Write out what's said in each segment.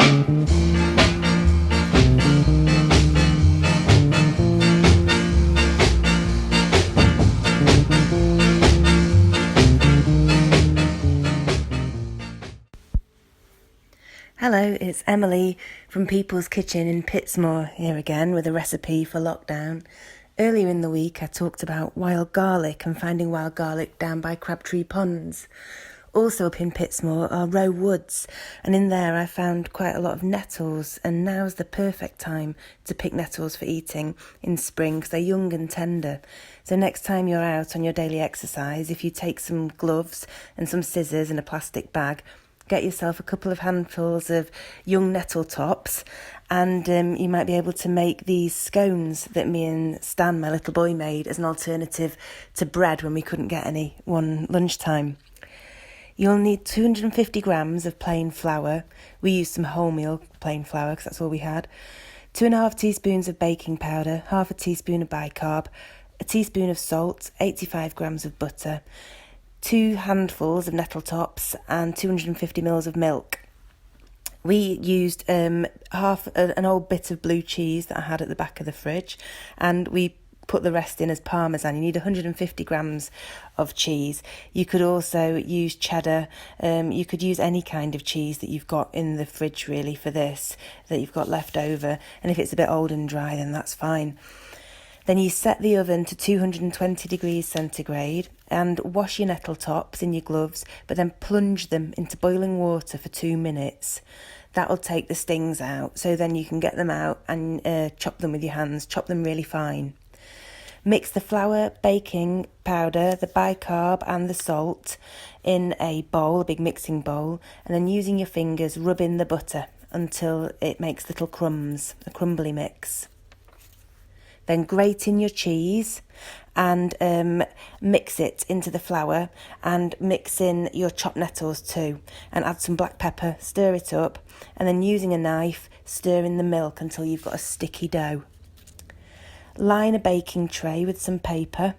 Hello, it's Emily from People's Kitchen in Pitsmoor here again with a recipe for lockdown. Earlier in the week I talked about wild garlic and finding wild garlic down by Crabtree Ponds. Also up in Pitsmoor are Row Woods, and in there I found quite a lot of nettles, and now's the perfect time to pick nettles for eating in spring because they're young and tender. So next time you're out on your daily exercise, if you take some gloves and some scissors and a plastic bag, get yourself a couple of handfuls of young nettle tops, and you might be able to make these scones that me and Stan, my little boy, made as an alternative to bread when we couldn't get any one lunchtime. You'll need 250 grams of plain flour. We used some wholemeal plain flour because that's all we had. 2.5 teaspoons of baking powder, half a teaspoon of bicarb, a teaspoon of salt, 85 grams of butter, 2 handfuls of nettle tops and 250 ml of milk. We used half an old bit of blue cheese that I had at the back of the fridge, and we put the rest in as parmesan. You need 150 grams of cheese. You could also use cheddar. You could use any kind of cheese that you've got in the fridge really for this, that you've got left over. And if it's a bit old and dry, then that's fine. Then you set the oven to 220 degrees centigrade and wash your nettle tops in your gloves, but then plunge them into boiling water for 2 minutes. That'll take the stings out, so then you can get them out and chop them with your hands, chop them really fine. Mix the flour, baking powder, the bicarb and the salt in a bowl, a big mixing bowl, and then using your fingers rub in the butter until it makes little crumbs, a crumbly mix. Then grate in your cheese and mix it into the flour, and mix in your chopped nettles too, and add some black pepper, stir it up, and then using a knife stir in the milk until you've got a sticky dough. Line a baking tray with some paper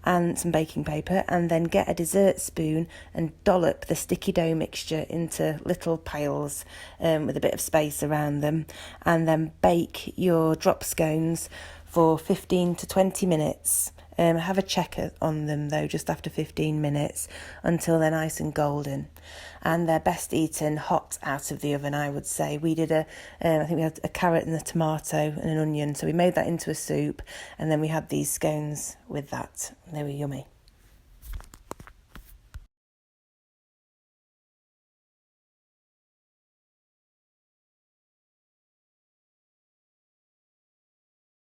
and some baking paper, and then get a dessert spoon and dollop the sticky dough mixture into little piles with a bit of space around them, and then bake your drop scones for 15 to 20 minutes. Have a check on them though just after 15 minutes until they're nice and golden, and they're best eaten hot out of the oven, I would say. We did I think we had a carrot and a tomato and an onion, so we made that into a soup, and then we had these scones with that. They were yummy.